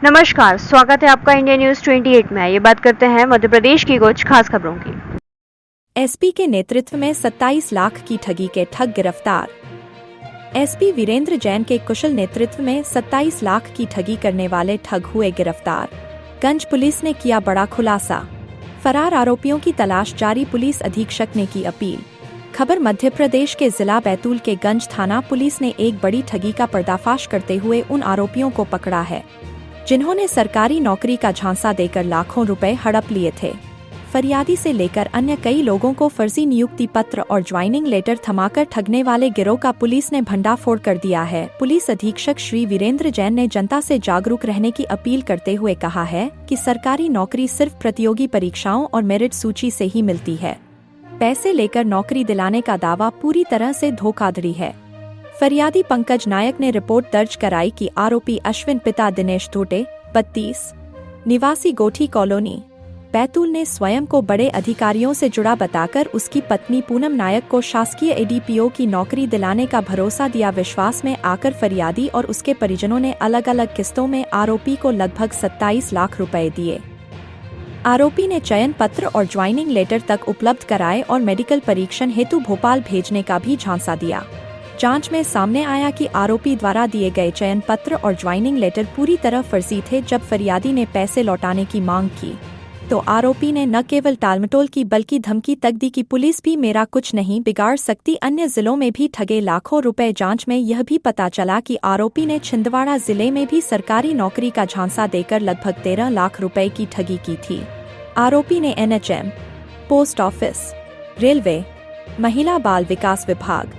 नमस्कार, स्वागत है आपका इंडिया न्यूज 28 में। ये बात करते हैं मध्य प्रदेश की कुछ खास खबरों की। एसपी के नेतृत्व में 27 लाख की ठगी के ठग गिरफ्तार। एसपी वीरेंद्र जैन के कुशल नेतृत्व में 27 लाख की ठगी करने वाले ठग हुए गिरफ्तार। गंज पुलिस ने किया बड़ा खुलासा। फरार आरोपियों की तलाश जारी, पुलिस अधीक्षक ने की अपील। खबर मध्य प्रदेश के जिला बैतूल के गंज थाना पुलिस ने एक बड़ी ठगी का पर्दाफाश करते हुए उन आरोपियों को पकड़ा है जिन्होंने सरकारी नौकरी का झांसा देकर लाखों रुपए हड़प लिए थे। फरियादी से लेकर अन्य कई लोगों को फर्जी नियुक्ति पत्र और ज्वाइनिंग लेटर थमाकर ठगने वाले गिरोह का पुलिस ने भंडाफोड़ कर दिया है। पुलिस अधीक्षक श्री वीरेंद्र जैन ने जनता से जागरूक रहने की अपील करते हुए कहा है कि सरकारी नौकरी सिर्फ प्रतियोगी परीक्षाओं और मेरिट सूची से ही मिलती है। पैसे लेकर नौकरी दिलाने का दावा पूरी तरह से धोखाधड़ी है। फरियादी पंकज नायक ने रिपोर्ट दर्ज कराई कि आरोपी अश्विन पिता दिनेश धोटे 32 निवासी गोठी कॉलोनी बैतूल ने स्वयं को बड़े अधिकारियों से जुड़ा बताकर उसकी पत्नी पूनम नायक को शासकीय एडीपीओ की नौकरी दिलाने का भरोसा दिया। विश्वास में आकर फरियादी और उसके परिजनों ने अलग अलग किस्तों में आरोपी को लगभग 27 लाख रुपए दिए। आरोपी ने चयन पत्र और ज्वाइनिंग लेटर तक उपलब्ध कराए और मेडिकल परीक्षण हेतु भोपाल भेजने का भी झांसा दिया। जांच में सामने आया कि आरोपी द्वारा दिए गए चयन पत्र और ज्वाइनिंग लेटर पूरी तरह फर्जी थे। जब फरियादी ने पैसे लौटाने की मांग की तो आरोपी ने न केवल टालमटोल की बल्कि धमकी तक दी कि पुलिस भी मेरा कुछ नहीं बिगाड़ सकती। अन्य जिलों में भी ठगे लाखों रुपए। जांच में यह भी पता चला कि आरोपी ने छिंदवाड़ा जिले में भी सरकारी नौकरी का झांसा देकर लगभग 13 लाख रुपए की ठगी की थी। आरोपी ने एनएचएम, पोस्ट ऑफिस, रेलवे, महिला बाल विकास विभाग,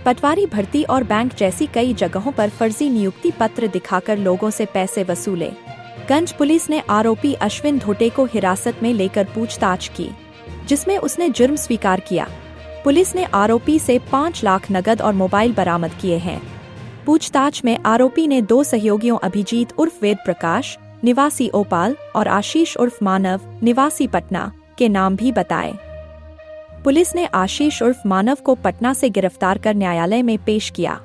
पटवारी भर्ती और बैंक जैसी कई जगहों पर फर्जी नियुक्ति पत्र दिखाकर लोगों से पैसे वसूले। गंज पुलिस ने आरोपी अश्विन धोटे को हिरासत में लेकर पूछताछ की, जिसमें उसने जुर्म स्वीकार किया। पुलिस ने आरोपी से 5 लाख नगद और मोबाइल बरामद किए हैं। पूछताछ में आरोपी ने 2 सहयोगियों अभिजीत उर्फ वेद प्रकाश निवासी ओपाल और आशीष उर्फ मानव निवासी पटना के नाम भी बताए। पुलिस ने आशीष उर्फ मानव को पटना से गिरफ्तार कर न्यायालय में पेश किया।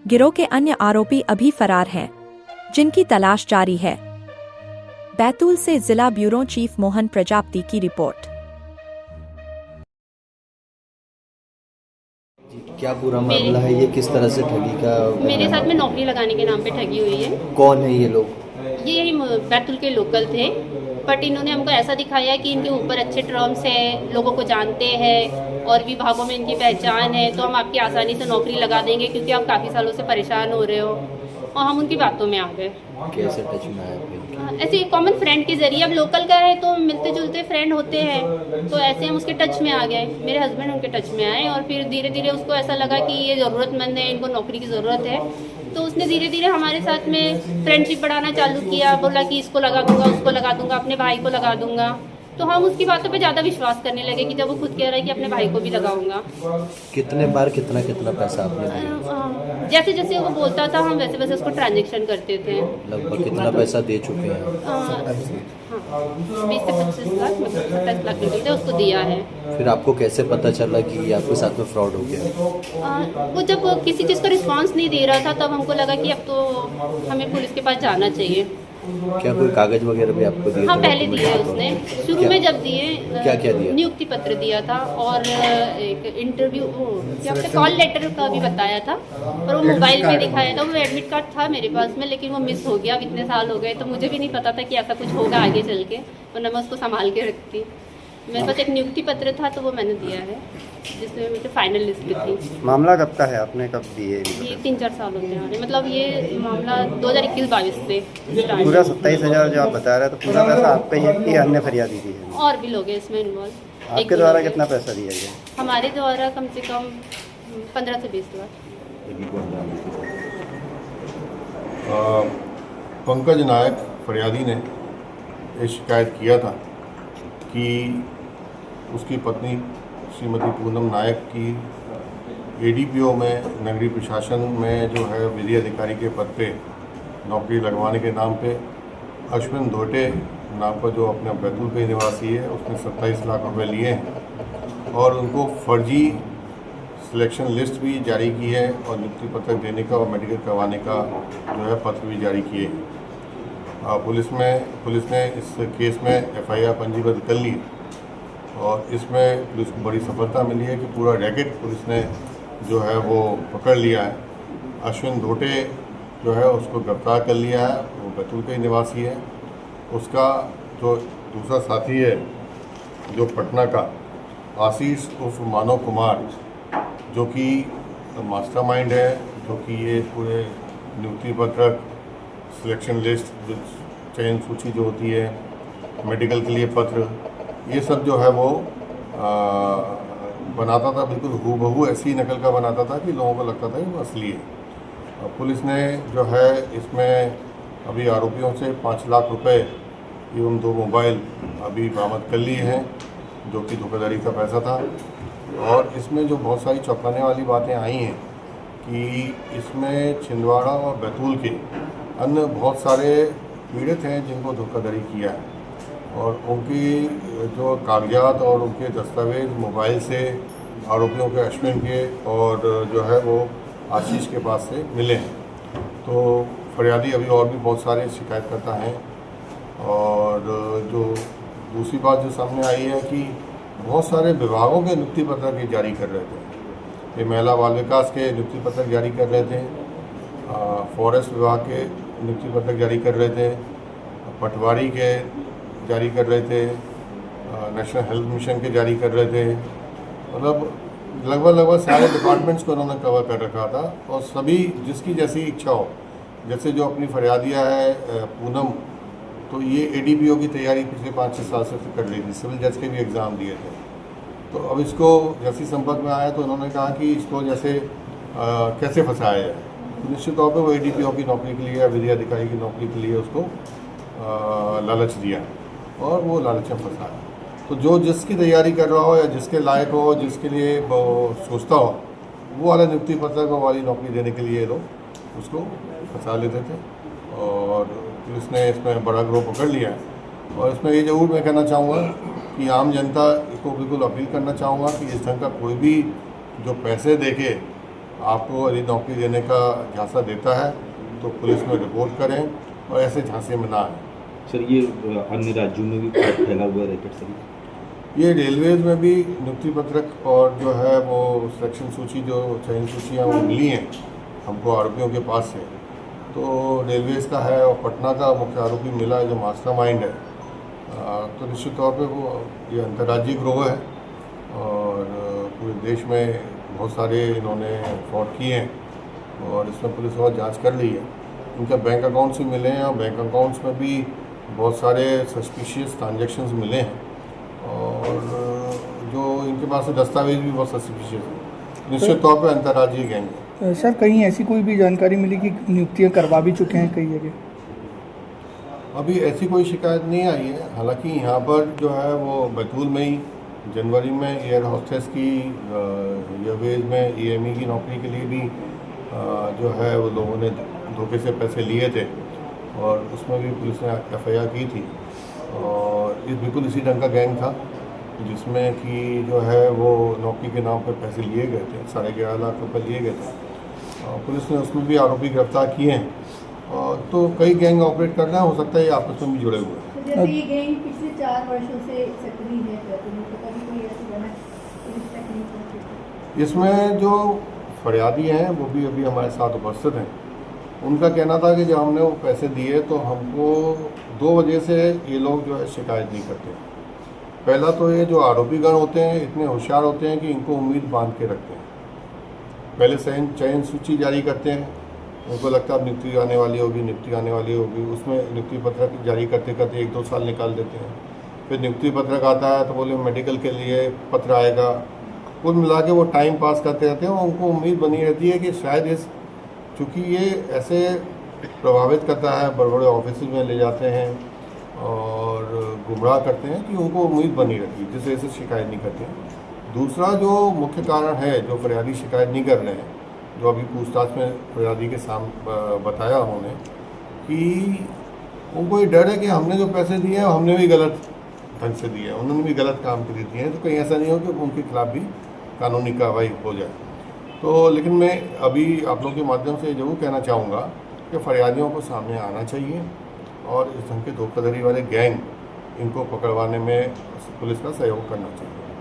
गिरोह के अन्य आरोपी अभी फरार हैं, जिनकी तलाश जारी है। बैतूल से जिला ब्यूरो चीफ मोहन प्रजापति की रिपोर्ट। क्या पूरा मामला है, ये किस तरह से ठगी का? मेरे साथ में नौकरी लगाने के नाम पे ठगी हुई है। कौन है ये लोग? ये बैतूल के लोकल थे, बट इन्होंने हमको ऐसा दिखाया कि इनके ऊपर अच्छे टर्म्स हैं, लोगों को जानते हैं और विभागों में इनकी पहचान है, तो हम आपकी आसानी से नौकरी लगा देंगे क्योंकि आप काफ़ी सालों से परेशान हो रहे हो। और हम उनकी बातों में आ गए। कैसे टच में आए? ऐसे कॉमन फ्रेंड के जरिए, अब लोकल का है तो मिलते जुलते फ्रेंड होते हैं, तो ऐसे हम उसके टच में आ गए। मेरे हस्बैंड उनके टच में आए और फिर धीरे धीरे उसको ऐसा लगा कि ये ज़रूरतमंद है, इनको नौकरी की ज़रूरत है, तो उसने धीरे धीरे हमारे साथ में फ्रेंडशिप बढ़ाना चालू किया। बोला कि इसको लगा दूंगा, उसको लगा दूंगा, अपने भाई को लगा दूंगा। तो हम उसकी बातों पे ज़्यादा विश्वास करने लगे कि जब वो खुद कह रहा है कि अपने भाई को भी लगाऊंगा। कितने बार कितना कितना पैसा आपने दिया? जैसे जैसे वो बोलता था हम वैसे वैसे उसको ट्रांजेक्शन करते थे। लगभग कितना पैसा दे चुके हैं? 20 से 25 लाख, मतलब 27 लाख निकलते उसको दिया है। फिर आपको कैसे पता चला कि आपके साथ में फ्रॉड हो गया? वो जब किसी चीज़ का रिस्पांस नहीं दे रहा था तब हमको लगा कि अब तो हमें पुलिस के पास जाना चाहिए। क्या कोई कागज वगैरह भी आपको दिए? हाँ, पहले दिए उसने, शुरू में जब दिए। क्या क्या दिया? नियुक्ति पत्र दिया था और एक इंटरव्यू, क्या कॉल लेटर का भी बताया था, और वो मोबाइल पे दिखाया था। वो एडमिट कार्ड था मेरे पास में, लेकिन वो मिस हो गया। अब इतने साल हो गए तो मुझे भी नहीं पता था कि ऐसा कुछ होगा आगे चल के, वरना मैं उसको संभाल के रखती। मेरे पास एक नियुक्ति पत्र था तो वो मैंने दिया है, जिसमें मुझे फाइनल लिस्ट भी थी। मामला कब का है, आपने कब दिए? ये 3-4 साल होते हैं, मतलब ये मामला 2021-22 से स्टार्ट। पूरा 27,000 जो आप बता रहे हैं, तो पूरा पैसा आप पे ही है कि अन्य फरियादी दी है? और भी लोग हैं इसमें इन्वॉल्व। आपके द्वारा कितना पैसा दिया गया? हमारे द्वारा कम से कम 15 से 20 लाख। पंकज नायक फरियादी ने ये शिकायत किया था कि उसकी पत्नी श्रीमती पूनम नायक की एडीपीओ में नगरीय प्रशासन में जो है विधि अधिकारी के पद पे नौकरी लगवाने के नाम पे अश्विन धोटे नाम का जो अपने बैतूल के निवासी है, उसने 27 लाख रुपए लिए हैं और उनको फर्जी सिलेक्शन लिस्ट भी जारी की है और नियुक्ति पत्र देने का और मेडिकल करवाने का जो है पत्र भी जारी किए। पुलिस ने इस केस में FIR पंजीबद्ध कर ली और इसमें पुलिस को बड़ी सफलता मिली है कि पूरा रैकेट पुलिस ने जो है वो पकड़ लिया है। अश्विन धोटे जो है उसको गिरफ्तार कर लिया है, वो बैतूल का ही निवासी है। उसका जो दूसरा साथी है जो पटना का आशीष उर्फ मानव कुमार, जो कि मास्टरमाइंड है, जो कि ये पूरे नियुक्ति पत्रक, सिलेक्शन लिस्ट, चयन सूची जो होती है, मेडिकल के लिए पत्र, ये सब जो है वो बनाता था, बिल्कुल हूबहू ऐसी ही नकल का बनाता था कि लोगों को लगता था कि वो असली है। पुलिस ने जो है इसमें अभी आरोपियों से 5 लाख रुपए एवं 2 मोबाइल अभी बरामद कर लिए हैं, जो कि धोखाधड़ी का पैसा था। और इसमें जो बहुत सारी चौंकाने वाली बातें आई हैं कि इसमें छिंदवाड़ा और बैतूल के अन्य बहुत सारे पीड़ित हैं जिनको धोखाधड़ी किया है और उनकी जो कागजात और उनके दस्तावेज मोबाइल से आरोपियों के अश्विन के और जो है वो आशीष के पास से मिले हैं। तो फरियादी अभी और भी बहुत सारे शिकायतकर्ता हैं। और जो दूसरी बात जो सामने आई है कि बहुत सारे विभागों के नियुक्ति पत्रक ये जारी कर रहे थे। ये महिला बाल विकास के नियुक्ति पत्रक जारी कर रहे थे, फॉरेस्ट विभाग के नियुक्ति पत्रक जारी कर रहे थे, पटवारी के जारी कर रहे थे, नेशनल हेल्थ मिशन के जारी कर रहे थे। मतलब लगभग सारे डिपार्टमेंट्स को उन्होंने कवर कर रखा था। और सभी जिसकी जैसी इच्छा हो, जैसे जो अपनी फरियादिया है पूनम, तो ये ADPO की तैयारी पिछले 5-6 साल से कर रही थी, सिविल जज के भी एग्ज़ाम दिए थे। तो अब इसको जैसे संपर्क में आया तो उन्होंने कहा कि इसको जैसे कैसे फंसाया जाए। तो निश्चित तौर पे वो ADPO की नौकरी के लिए या विधि अधिकारी की नौकरी के लिए उसको लालच दिया और वो लालच में फंसा। तो जो जिसकी तैयारी कर रहा हो या जिसके लायक हो, जिसके लिए वो सोचता हो, वो वाला नियुक्ति पत्रक वाली नौकरी देने के लिए लोग उसको फंसा लेते थे। और पुलिस ने इसमें बड़ा गिरोह पकड़ लिया है। और इसमें ये ज़रूर मैं कहना चाहूँगा कि आम जनता को बिल्कुल अपील करना चाहूँगा कि इस ढंग का कोई भी जो पैसे देके आपको यदि नौकरी देने का झांसा देता है तो पुलिस में रिपोर्ट करें और ऐसे झांसे में ना आए। सर, ये अन्य राज्यों में भी फैला हुआ रैकेट सर? ये रेलवेज़ में भी नियुक्ति पत्रक और जो है वो सिलेक्शन सूची, जो चयन सूचियाँ वो मिली हैं हमको आरोपियों के पास से। तो रेलवेज़ का है और पटना का मुख्य आरोपी मिला है जो मास्टरमाइंड है। तो निश्चित तौर पे वो ये अंतर्राज्यीय गिरोह है और पूरे देश में बहुत सारे इन्होंने फ्रॉड किए हैं और इसमें पुलिस और जांच कर ली है। इनका बैंक अकाउंट्स भी मिले हैं और बैंक अकाउंट्स में भी बहुत सारे सस्पिशियस ट्रांजेक्शन्स मिले हैं और जो इनके पास से दस्तावेज भी बहुत सस्पिशियस हैं। निश्चित तौर पे अंतर्राज्यीय गैंग है। सर, कहीं ऐसी कोई भी जानकारी मिली कि नियुक्तियां करवा भी चुके हैं कई जगह? अभी ऐसी कोई शिकायत नहीं आई है। हालांकि यहाँ पर जो है वो बैतूल में ही जनवरी में एयर होस्टेस की एयरवेज में EME की नौकरी के लिए भी जो है वो लोगों ने धोखे से पैसे लिए थे और उसमें भी पुलिस ने FIR की थी। और ये बिल्कुल इसी ढंग का गैंग था जिसमें कि जो है वो नौकरी के नाम पर पैसे लिए गए थे, 11.5 लाख रुपए लिए गए थे। पुलिस ने उसमें भी आरोपी गिरफ्तार किए हैं। और तो कई गैंग ऑपरेट कर रहे हैं, हो सकता है ये आपस में भी जुड़े हुए हैं। जैसे ये गैंग पिछले 4 वर्षों से सक्रिय है, तो कभी कोई ऐसी घटना पुलिस तक नहीं पहुंची? इसमें जो फरियादी हैं वो भी अभी हमारे साथ उपस्थित हैं। उनका कहना था कि जब हमने वो पैसे दिए तो हमको 2 वजह से ये लोग जो है शिकायत नहीं करते। पहला तो ये जो आरोपीगण होते हैं इतने होशियार होते हैं कि इनको उम्मीद बांध के रखते हैं। पहले चयन सूची जारी करते हैं, उनको लगता है अब नियुक्ति आने वाली होगी, उसमें नियुक्ति पत्रक जारी करते करते 1-2 साल निकाल देते हैं। फिर नियुक्ति पत्रक आता है तो बोले मेडिकल के लिए पत्र आएगा। कुल मिला के वो टाइम पास करते रहते हैं और उनको उम्मीद बनी रहती है कि शायद चूँकि ये ऐसे प्रभावित करता है, बड़े बड़े ऑफिस में ले जाते हैं और गुमराह करते हैं कि उनको उम्मीद बनी रहती है, जिस वजह से शिकायत नहीं करते हैं। दूसरा जो मुख्य कारण है जो फरियादी शिकायत नहीं कर रहे हैं, जो अभी पूछताछ में फरियादी के सामने बताया उन्होंने, कि उनको ये डर है कि हमने जो पैसे दिए हैं हमने भी गलत ढंग से दिए हैं, उन्होंने भी गलत काम के लिए दिए हैं, तो कहीं ऐसा नहीं हो कि उनके खिलाफ भी कानूनी कार्रवाई हो जाए। तो लेकिन मैं अभी आप लोगों के माध्यम से जरूर कहना चाहूँगा कि फरियादियों को सामने आना चाहिए और इस ढंग के धोखाधड़ी वाले गैंग इनको पकड़वाने में पुलिस का सहयोग करना चाहिए।